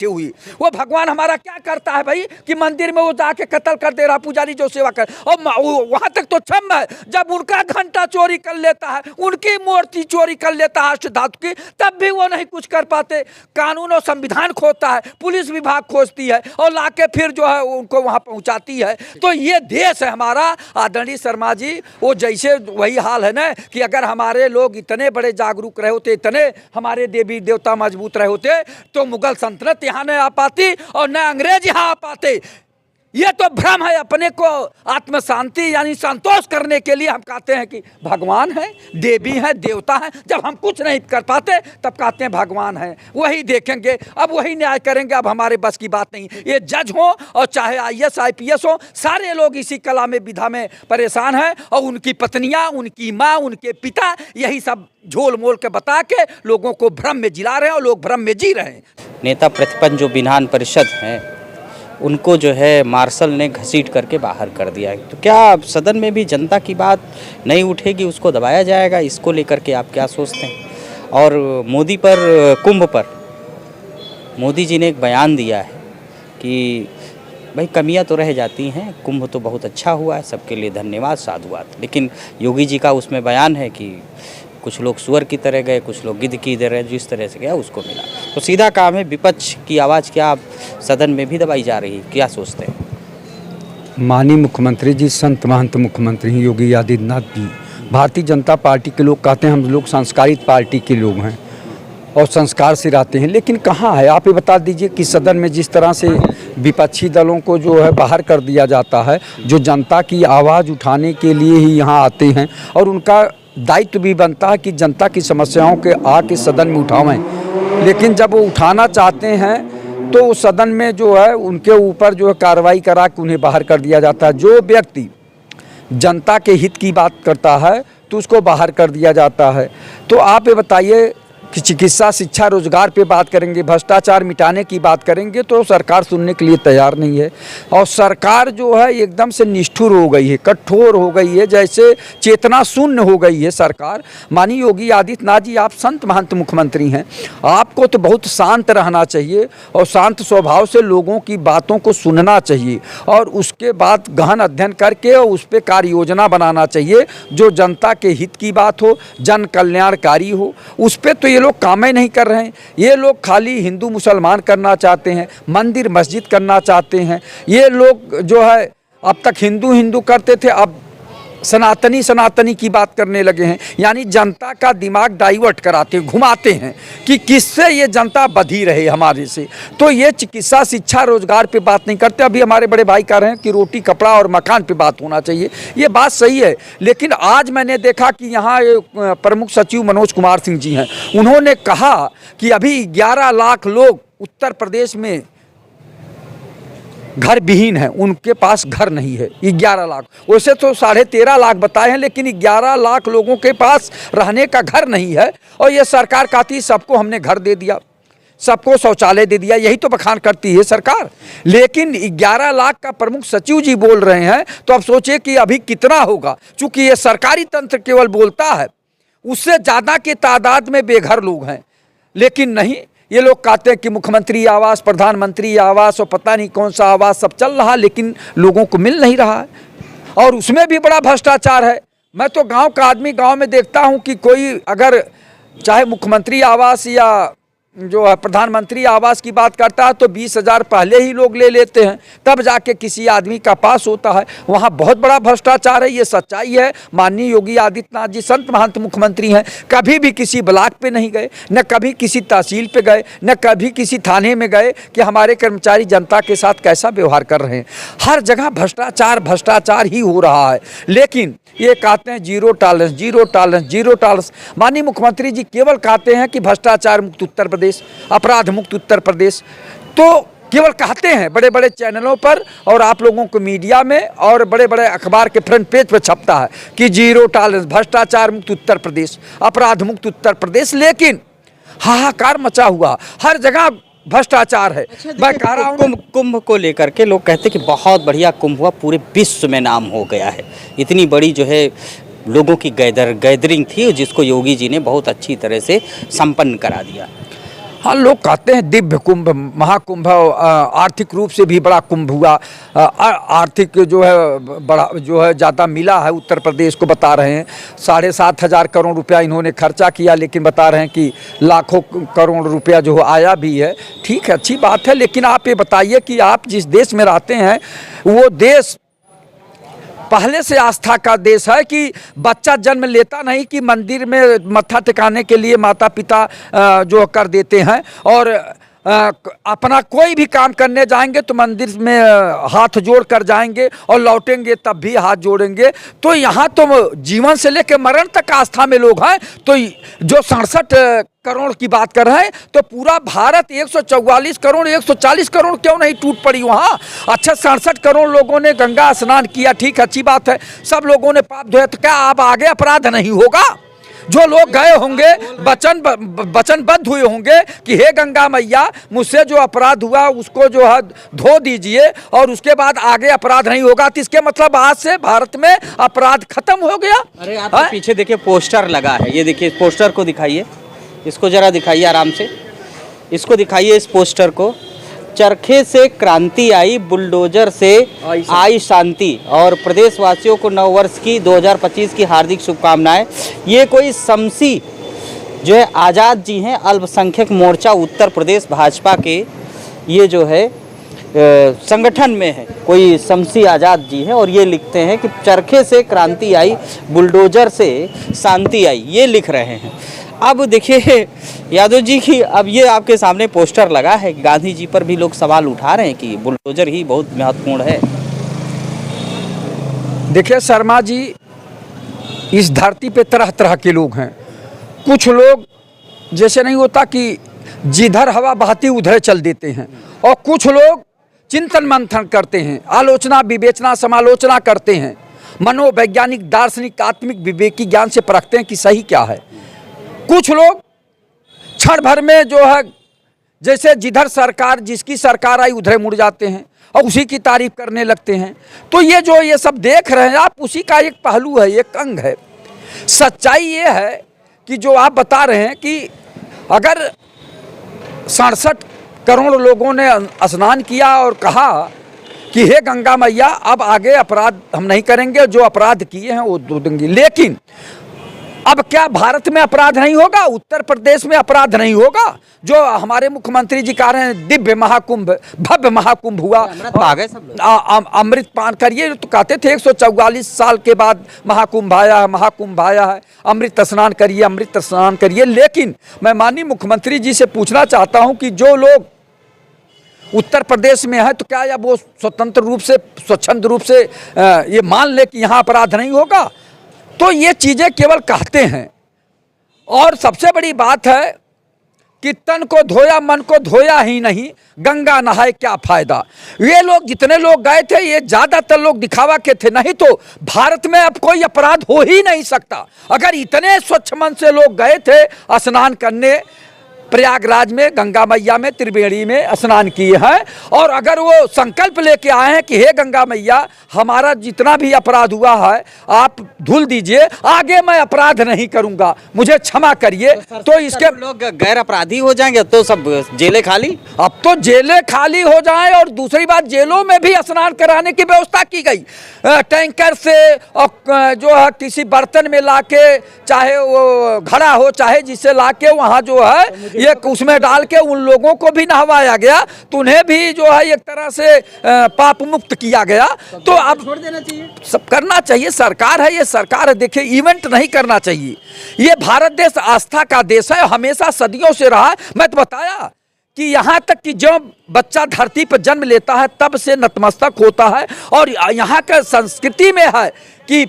हुई। वो भगवान हमारा क्या करता है भाई कि मंदिर में वो जाके कत्ल कर दे रहा पुजारी जो सेवा कर, और वहां तक तो क्षम है जब उनका घंटा चोरी कर लेता है, उनकी मूर्ति चोरी कर लेता है अष्ट धातु की, तब भी वो नहीं कुछ कर पाते। कानून और संविधान खोजता है, पुलिस विभाग खोजती है और लाके फिर जो है उनको वहां पहुंचाती है। तो ये देश है हमारा आदरणीय शर्मा जी। वो जैसे वही हाल है ना कि अगर हमारे लोग इतने बड़े जागरूक रहे होते, इतने हमारे देवी देवता मजबूत रहे होते, तो मुगल सल्तनत यहाँ न आ पाती और न अंग्रेज यहाँ आ पाते। ये तो भ्रम है। अपने को आत्म शांति यानी संतोष करने के लिए हम कहते हैं कि भगवान है, देवी है, देवता है। जब हम कुछ नहीं कर पाते तब कहते हैं भगवान है, वही देखेंगे, अब वही न्याय करेंगे। अब हमारे बस की बात नहीं। ये जज हो और चाहे IAS IPS हो, सारे लोग इसी कला में विधा में परेशान हैं और उनकी पत्नियां, उनकी माँ, उनके पिता यही सब झोल मोल के बता के लोगों को भ्रम में जिला रहे हैं और लोग भ्रम में जी रहे हैं। नेता प्रतिपक्ष जो विधान परिषद हैं उनको जो है मार्शल ने घसीट करके बाहर कर दिया है। तो क्या सदन में भी जनता की बात नहीं उठेगी, उसको दबाया जाएगा? इसको लेकर के आप क्या सोचते हैं? और मोदी पर, कुंभ पर मोदी जी ने एक बयान दिया है कि भाई कमियां तो रह जाती हैं, कुंभ तो बहुत अच्छा हुआ है, सबके लिए धन्यवाद, साधुवाद। लेकिन योगी जी का उसमें बयान है कि कुछ लोग सुअर की तरह गए, कुछ लोग गिद्ध की तरह, जिस तरह से गया उसको मिला। तो सीधा काम है, विपक्ष की आवाज़ क्या सदन में भी दबाई जा रही है, क्या सोचते हैं? माननीय मुख्यमंत्री जी, संत महंत मुख्यमंत्री योगी आदित्यनाथ जी, भारतीय जनता पार्टी के लोग कहते हैं हम लोग संस्कारित पार्टी के लोग हैं और संस्कार से रहते हैं, लेकिन कहाँ है? आप ये बता दीजिए कि सदन में जिस तरह से विपक्षी दलों को जो है बाहर कर दिया जाता है, जो जनता की आवाज़ उठाने के लिए ही यहाँ आते हैं और उनका दायित्व भी बनता है कि जनता की समस्याओं के आके सदन में उठावें, लेकिन जब वो उठाना चाहते हैं तो सदन में जो है उनके ऊपर जो है कार्रवाई करा के उन्हें बाहर कर दिया जाता है। जो व्यक्ति जनता के हित की बात करता है तो उसको बाहर कर दिया जाता है। तो आप ये बताइए कि चिकित्सा, शिक्षा, रोजगार पे बात करेंगे, भ्रष्टाचार मिटाने की बात करेंगे तो सरकार सुनने के लिए तैयार नहीं है। और सरकार जो है एकदम से निष्ठुर हो गई है, कठोर हो गई है, जैसे चेतना शून्य हो गई है सरकार। माननीय योगी आदित्यनाथ जी, आप संत महंत मुख्यमंत्री हैं, आपको तो बहुत शांत रहना चाहिए और शांत स्वभाव से लोगों की बातों को सुनना चाहिए और उसके बाद गहन अध्ययन करके और उस पर कार्य योजना बनाना चाहिए जो जनता के हित की बात हो, जन कल्याणकारी हो। उस पर तो लोग काम ही नहीं कर रहे हैं। ये लोग खाली हिंदू मुसलमान करना चाहते हैं, मंदिर मस्जिद करना चाहते हैं। ये लोग जो है अब तक हिंदू हिंदू करते थे, अब सनातनी सनातनी की बात करने लगे हैं, यानी जनता का दिमाग डाइवर्ट कराते, घुमाते हैं कि किससे ये जनता बधी रहे हमारे से। तो ये चिकित्सा, शिक्षा, रोजगार पे बात नहीं करते। अभी हमारे बड़े भाई कह रहे हैं कि रोटी, कपड़ा और मकान पे बात होना चाहिए, ये बात सही है। लेकिन आज मैंने देखा कि यहाँ प्रमुख सचिव मनोज कुमार सिंह जी हैं, उन्होंने कहा कि अभी 11 लाख लोग उत्तर प्रदेश में घर विहीन है, उनके पास घर नहीं है। 11 लाख, वैसे तो 13.5 लाख बताए हैं, लेकिन 11 लाख लोगों के पास रहने का घर नहीं है। और ये सरकार कहती सबको हमने घर दे दिया, सबको शौचालय दे दिया, यही तो बखान करती है सरकार। लेकिन 11 लाख का प्रमुख सचिव जी बोल रहे हैं, तो अब सोचिए कि अभी कितना होगा। चूंकि ये सरकारी तंत्र केवल बोलता है, उससे ज़्यादा की तादाद में बेघर लोग हैं। लेकिन नहीं, ये लोग कहते हैं कि मुख्यमंत्री आवास, प्रधानमंत्री आवास और पता नहीं कौन सा आवास सब चल रहा, लेकिन लोगों को मिल नहीं रहा है और उसमें भी बड़ा भ्रष्टाचार है। मैं तो गांव का आदमी, गांव में देखता हूं कि कोई अगर चाहे मुख्यमंत्री आवास या जो है प्रधानमंत्री आवास की बात करता है तो 20,000 पहले ही लोग ले लेते हैं, तब जाके किसी आदमी का पास होता है। वहाँ बहुत बड़ा भ्रष्टाचार है, ये सच्चाई है। माननीय योगी आदित्यनाथ जी संत महंत मुख्यमंत्री हैं, कभी भी किसी ब्लॉक पे नहीं गए, न कभी किसी तहसील पे गए, न कभी किसी थाने में गए कि हमारे कर्मचारी जनता के साथ कैसा व्यवहार कर रहे हैं। हर जगह भ्रष्टाचार भ्रष्टाचार ही हो रहा है। लेकिन ये कहते हैं zero tolerance, zero tolerance, zero tolerance. माननीय मुख्यमंत्री जी केवल कहते हैं कि भ्रष्टाचार मुक्त उत्तर प्रदेश, अपराध मुक्त उत्तर प्रदेश, तो केवल कहते हैं बड़े बड़े चैनलों पर और आप लोगों को मीडिया में और बड़े बड़े अखबार के फ्रंट पेज पर छपता है कि जीरो टॉलरेंस, भ्रष्टाचार मुक्त उत्तर प्रदेश, अपराध मुक्त उत्तर प्रदेश। लेकिन हाहाकार मचा हुआ, हर जगह भ्रष्टाचार है। मैं कह रहा हूँ कुंभ को लेकर के लोग कहते हैं कि बहुत बढ़िया कुंभ हुआ, पूरे विश्व में नाम हो गया है। इतनी बड़ी जो है लोगों की गैदरिंग थी जिसको योगी जी ने बहुत अच्छी तरह से संपन्न करा दिया। हाँ, लोग कहते हैं दिव्य कुंभ, महाकुंभ, आर्थिक रूप से भी बड़ा कुंभ हुआ। आर्थिक जो है बड़ा जो है ज़्यादा मिला है उत्तर प्रदेश को, बता रहे हैं 7,500 करोड़ रुपया इन्होंने खर्चा किया, लेकिन बता रहे हैं कि लाखों करोड़ रुपया जो आया भी है। ठीक है, अच्छी बात है, लेकिन आप ये बताइए कि आप जिस देश में रहते हैं वो देश पहले से आस्था का देश है कि बच्चा जन्म लेता नहीं कि मंदिर में मत्था टिकाने के लिए माता पिता जो कर देते हैं, और अपना कोई भी काम करने जाएंगे तो मंदिर में हाथ जोड़ कर जाएंगे और लौटेंगे तब भी हाथ जोड़ेंगे। तो यहाँ तो जीवन से लेकर मरण तक आस्था में लोग हैं। तो जो 67 करोड़ की बात कर रहे हैं, तो पूरा भारत 144 करोड़ 140 करोड़ क्यों नहीं टूट पड़ी वहाँ। अच्छा, 67 करोड़ लोगों ने गंगा स्नान किया, ठीक, अच्छी बात है, सब लोगों ने पाप धोया, तो क्या अब आगे अपराध नहीं होगा? जो लोग गए होंगे वचनबद्ध हुए होंगे कि हे गंगा मैया मुझसे जो अपराध हुआ उसको जो है धो दीजिए और उसके बाद आगे अपराध नहीं होगा, तो इसके मतलब आज से भारत में अपराध खत्म हो गया। अरे आप पीछे देखिए पोस्टर लगा है, ये देखिए पोस्टर को दिखाइए, इसको जरा दिखाइए आराम से, इसको दिखाइए इस पोस्टर को। चरखे से क्रांति आई, बुलडोजर से आई शांति, और प्रदेशवासियों को नव वर्ष की 2025 की हार्दिक शुभकामनाएं। ये कोई शमसी जो है आज़ाद जी हैं, अल्पसंख्यक मोर्चा उत्तर प्रदेश भाजपा के, ये जो है संगठन में है, कोई शमसी आज़ाद जी हैं, और ये लिखते हैं कि चरखे से क्रांति आई, बुलडोजर से शांति आई, ये लिख रहे हैं। अब देखिए यादव जी की, अब ये आपके सामने पोस्टर लगा है, गांधी जी पर भी लोग सवाल उठा रहे हैं कि बुलडोजर ही बहुत महत्वपूर्ण है। देखिए शर्मा जी, इस धरती पे तरह तरह के लोग हैं। कुछ लोग जैसे नहीं होता कि जिधर हवा बहती उधर चल देते हैं, और कुछ लोग चिंतन मंथन करते हैं, आलोचना विवेचना समालोचना करते हैं, मनोवैज्ञानिक दार्शनिक आत्मिक विवेकी ज्ञान से परखते हैं कि सही क्या है। कुछ लोग क्षण भर में जो है जैसे जिधर सरकार जिसकी सरकार आई उधर मुड़ जाते हैं और उसी की तारीफ करने लगते हैं। तो ये जो ये सब देख रहे हैं आप, उसी का एक पहलू है, एक अंग है। सच्चाई ये है कि जो आप बता रहे हैं कि अगर 67 करोड़ लोगों ने स्नान किया और कहा कि हे गंगा मैया अब आगे अपराध हम नहीं करेंगे, जो अपराध किए हैं वो धो देंगे, लेकिन अब क्या भारत में अपराध नहीं होगा, उत्तर प्रदेश में अपराध नहीं होगा? जो हमारे मुख्यमंत्री जी कह रहे हैं दिव्य महाकुंभ, भव्य महाकुंभ हुआ, अमृत पान करिए, तो कहते थे 144 साल के बाद महाकुंभ आया है, अमृत स्नान करिए, अमृत स्नान करिए। लेकिन मैं माननीय मुख्यमंत्री जी से पूछना चाहता हूं कि जो लोग उत्तर प्रदेश में है तो क्या या वो स्वतंत्र रूप से स्वच्छंद रूप से ये मान ले कि यहाँ अपराध नहीं होगा? तो ये चीज़ें केवल कहते हैं। और सबसे बड़ी बात है कि तन को धोया मन को धोया ही नहीं, गंगा नहाए क्या फायदा। ये लोग जितने लोग गए थे ये ज़्यादातर लोग दिखावा के थे, नहीं तो भारत में अब कोई अपराध हो ही नहीं सकता। अगर इतने स्वच्छ मन से लोग गए थे स्नान करने, प्रयागराज में गंगा मैया में त्रिवेणी में स्नान किए हैं, और अगर वो संकल्प लेके आए हैं कि हे गंगा मैया हमारा जितना भी अपराध हुआ है आप धुल दीजिए, आगे मैं अपराध नहीं करूंगा, मुझे क्षमा करिए, तो इसके लोग गैर अपराधी हो जाएंगे, तो सब जेलें खाली। अब तो जेलें खाली हो जाएं, और दूसरी बात जेलों में भी स्नान कराने की व्यवस्था की गई, टैंकर से और जो है किसी बर्तन में लाके, चाहे वो घड़ा हो चाहे जिससे लाके वहाँ जो है ये उसमें डाल के उन लोगों को भी नहवाया गया, तो उन्हें भी जो है एक तरह से पाप मुक्त किया गया। तो अब छोड़ देना चाहिए, सब करना चाहिए, सरकार है, ये सरकार है, देखिए इवेंट नहीं करना चाहिए। ये भारत देश आस्था का देश है, हमेशा सदियों से रहा। मैं तो बताया कि यहाँ तक कि जब बच्चा धरती पर जन्म लेता है तब से नतमस्तक होता है, और यहाँ का संस्कृति में है कि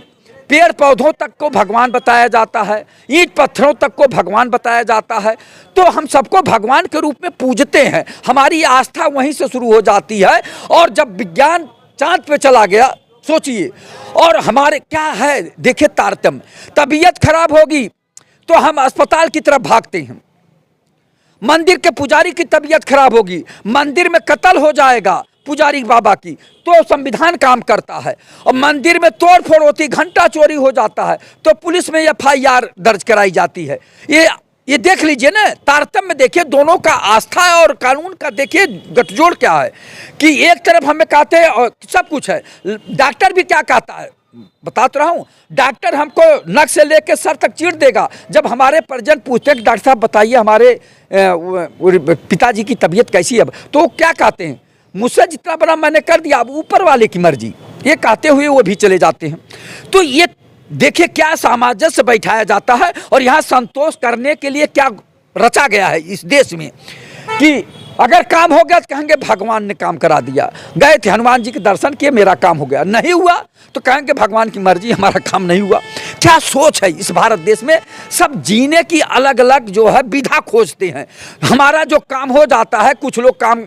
पेड़ पौधों तक को भगवान बताया जाता है, ईंट पत्थरों तक को भगवान बताया जाता है। तो हम सबको भगवान के रूप में पूजते हैं, हमारी आस्था वहीं से शुरू हो जाती है। और जब विज्ञान चांद पे चला गया, सोचिए, और हमारे क्या है, देखिए तारतम्य, तबीयत खराब होगी तो हम अस्पताल की तरफ भागते हैं, मंदिर के पुजारी की तबीयत खराब होगी, मंदिर में कत्ल हो जाएगा पुजारी बाबा की, तो संविधान काम करता है, और मंदिर में तोड़ फोड़ होती, घंटा चोरी हो जाता है तो पुलिस में FIR दर्ज कराई जाती है। ये देख लीजिए ना, तारतम्य देखिए दोनों का, आस्था और कानून का देखिए गठजोड़ क्या है कि एक तरफ हमें कहते हैं और सब कुछ है। डॉक्टर भी क्या कहता है, बता तो रहा हूँ, डॉक्टर हमको नक से लेकर सर तक चीर देगा। जब हमारे परिजन पूछते हैं कि डॉक्टर साहब बताइए हमारे पिताजी की तबीयत कैसी है, तो क्या कहते हैं, मुझसे जितना बड़ा मैंने कर दिया, अब ऊपर वाले की मर्जी, ये कहते हुए वो भी चले जाते हैं। तो ये देखिए क्या सामंजस्य बैठाया जाता है और यहाँ संतोष करने के लिए क्या रचा गया है इस देश में कि अगर काम हो गया तो कहेंगे भगवान ने काम करा दिया। गए थे हनुमान जी के दर्शन किए, मेरा काम हो गया, नहीं हुआ तो कहेंगे भगवान की मर्जी, हमारा काम नहीं हुआ। क्या सोच है इस भारत देश में, सब जीने की अलग अलग जो है विधा खोजते हैं। हमारा जो काम हो जाता है, कुछ लोग काम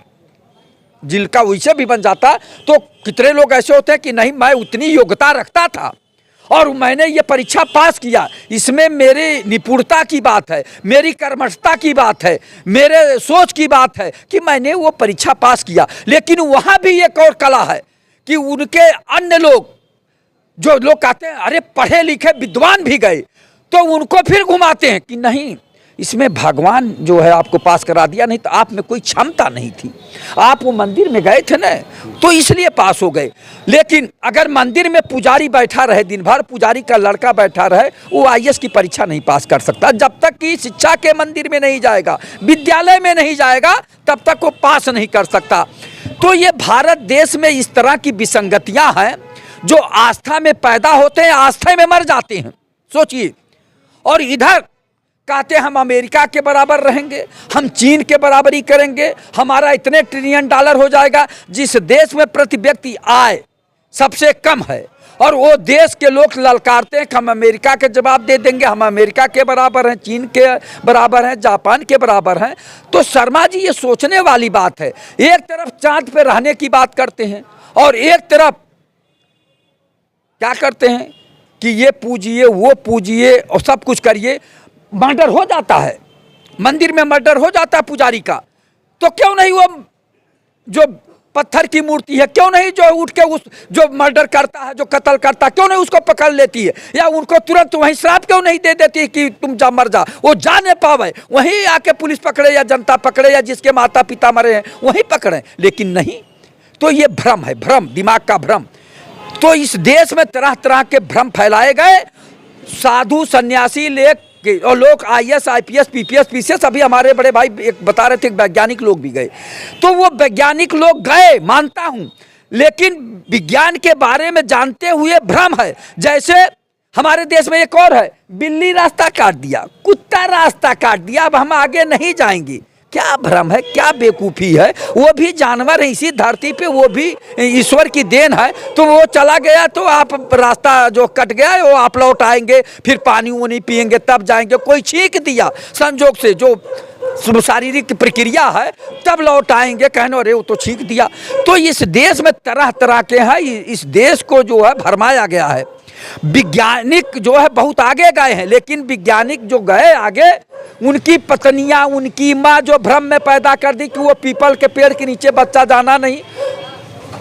जिनका वैसे भी बन जाता है, तो कितने लोग ऐसे होते हैं कि नहीं मैं उतनी योग्यता रखता था और मैंने ये परीक्षा पास किया, इसमें मेरी निपुणता की बात है, मेरी कर्मठता की बात है, मेरे सोच की बात है कि मैंने वो परीक्षा पास किया। लेकिन वहाँ भी एक और कला है कि उनके अन्य लोग, जो लोग कहते हैं अरे पढ़े लिखे विद्वान भी गए, तो उनको फिर घुमाते हैं कि नहीं इसमें भगवान जो है आपको पास करा दिया, नहीं तो आप में कोई क्षमता नहीं थी, आप वो मंदिर में गए थे ना तो इसलिए पास हो गए। लेकिन अगर मंदिर में पुजारी बैठा रहे दिन भर, पुजारी का लड़का बैठा रहे, वो आईएएस की परीक्षा नहीं पास कर सकता। जब तक कि शिक्षा के मंदिर में नहीं जाएगा, विद्यालय में नहीं जाएगा, तब तक वो पास नहीं कर सकता। तो ये भारत देश में इस तरह की विसंगतियां हैं जो आस्था में पैदा होते हैं, आस्था में मर जाते हैं। सोचिए, और इधर कहते हैं हम अमेरिका के बराबर रहेंगे, हम चीन के बराबरी करेंगे, हमारा इतने ट्रिलियन डॉलर हो जाएगा। जिस देश में प्रति व्यक्ति आय सबसे कम है और वो देश के लोग ललकारते हैं कि हम अमेरिका के जवाब दे देंगे, हम अमेरिका के बराबर हैं, चीन के बराबर हैं, जापान के बराबर हैं। तो शर्मा जी ये सोचने वाली बात है। एक तरफ चांद पे रहने की बात करते हैं और एक तरफ क्या करते हैं कि ये पूजिए वो पूजिए और सब कुछ करिए। मर्डर हो जाता है, मंदिर में मर्डर हो जाता है पुजारी का, तो क्यों नहीं वो जो पत्थर की मूर्ति है, क्यों नहीं जो उठ के उस जो मर्डर करता है, जो कत्ल करता है, क्यों नहीं उसको पकड़ लेती है, या उनको तुरंत वहीं श्राप क्यों नहीं दे देती कि तुम जा मर जा, वो जा नहीं पावे, वहीं आके पुलिस पकड़े या जनता पकड़े या जिसके माता पिता मरे हैं वहीं पकड़े। लेकिन नहीं, तो ये भ्रम है, भ्रम, दिमाग का भ्रम। तो इस देश में तरह तरह के भ्रम फैलाए गए। साधु सन्यासी और लोग आईएएस आईपीएस पीपीएस पीसीएस, अभी हमारे बड़े भाई एक बता रहे थे वैज्ञानिक लोग भी गए, तो वो वैज्ञानिक लोग गए मानता हूं, लेकिन विज्ञान के बारे में जानते हुए भ्रम है। जैसे हमारे देश में एक और है, बिल्ली रास्ता काट दिया, कुत्ता रास्ता काट दिया, अब हम आगे नहीं जाएंगे। क्या भ्रम है, क्या बेवकूफ़ी है, वो भी जानवर है इसी धरती पे, वो भी ईश्वर की देन है। तो वो चला गया तो आप रास्ता जो कट गया है वो आप लौट आएंगे, फिर पानी वानी पिएंगे तब जाएंगे। कोई छींक दिया संजोग से, जो शारीरिक प्रक्रिया है, तब लौट आएंगे, कहने अरे वो तो छींक दिया। तो इस देश में तरह तरह के हैं, इस देश को जो है भरमाया गया है। वैज्ञानिक जो है बहुत आगे गए हैं, लेकिन वैज्ञानिक जो गए आगे, उनकी पत्नियां, उनकी माँ जो भ्रम में पैदा कर दी कि वो पीपल के पेड़ के नीचे बच्चा जाना नहीं,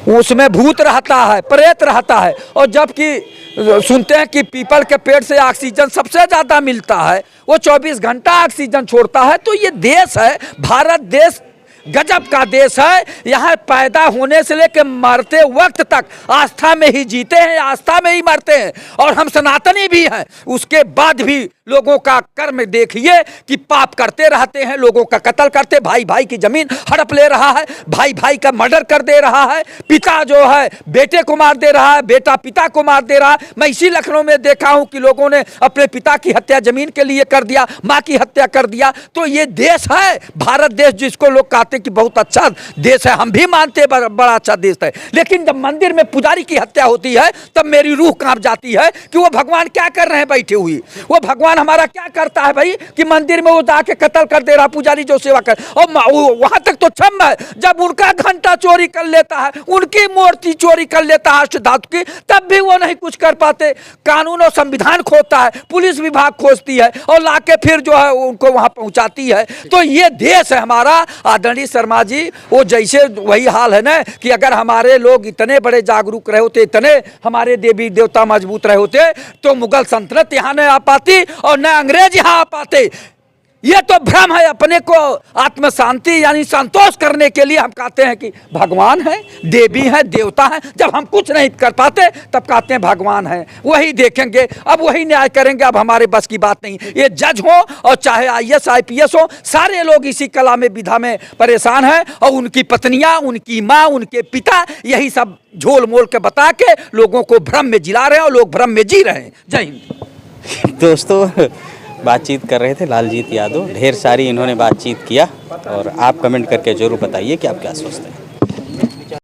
उसमें भूत रहता है, प्रेत रहता है। और जबकि सुनते हैं कि पीपल के पेड़ से ऑक्सीजन सबसे ज़्यादा मिलता है, वो 24 घंटा ऑक्सीजन छोड़ता है। तो ये देश है, भारत देश गजब का देश है। यहाँ पैदा होने से लेकर मरते वक्त तक आस्था में ही जीते हैं, आस्था में ही मरते हैं, और हम सनातनी भी हैं। उसके बाद भी लोगों का कर्म देखिए कि पाप करते रहते हैं, लोगों का कत्ल करते, भाई भाई की जमीन हड़प ले रहा है, भाई भाई का मर्डर कर दे रहा है, पिता जो है बेटे को मार दे रहा है, बेटा पिता को मार दे रहा है। मैं इसी लखनऊ में देखा हूं कि लोगों ने अपने पिता की हत्या जमीन के लिए कर दिया, माँ की हत्या कर दिया। तो ये देश है भारत देश, जिसको लोग कहते कि बहुत अच्छा देश है, हम भी मानते बड़ा अच्छा देश है। लेकिन जब मंदिर में पुजारी की हत्या होती है तब मेरी रूह कांप जाती है कि वो भगवान क्या कर रहे हैं बैठे हुए। वो भगवान हमारा क्या करता है भाई कि मंदिर में वो जाके कत्ल कर दे रहा पुजारी जो सेवा कर, और वहां तक तो क्षम है, जब उनका घंटा चोरी कर लेता है, उनकी मूर्ति चोरी कर लेता है अष्ट धातु की, तब भी वो नहीं कुछ कर पाते। कानून और संविधान खोजता है, पुलिस विभाग खोजती है और लाके फिर जो है उनको वहां पहुंचाती है। तो ये देश है हमारा। आदरणीय शर्मा जी, वो जैसे वही हाल है ना कि अगर हमारे लोग इतने बड़े जागरूक रहे होते, इतने हमारे देवी देवता मजबूत रहे होते, तो मुगल सल्तनत यहाँ न आ पाती और न अंग्रेज यहाँ आ पाते। ये तो भ्रम है। अपने को आत्म शांति यानी संतोष करने के लिए हम कहते हैं कि भगवान है, देवी है, देवता है। जब हम कुछ नहीं कर पाते तब कहते हैं भगवान है, वही देखेंगे, अब वही न्याय करेंगे। अब हमारे बस की बात नहीं। ये जज हो और चाहे IAS IPS हो, सारे लोग इसी कला में विधा में परेशान हैं। और उनकी पत्नियां, उनकी माँ, उनके पिता यही सब झोल मोल के बता के लोगों को भ्रम में जिला रहे हैं और लोग भ्रम में जी रहे हैं। जय हिंद। दोस्तों, बातचीत कर रहे थे लालजीत यादव। ढेर सारी इन्होंने बातचीत किया और आप कमेंट करके ज़रूर बताइए कि आप क्या सोचते हैं।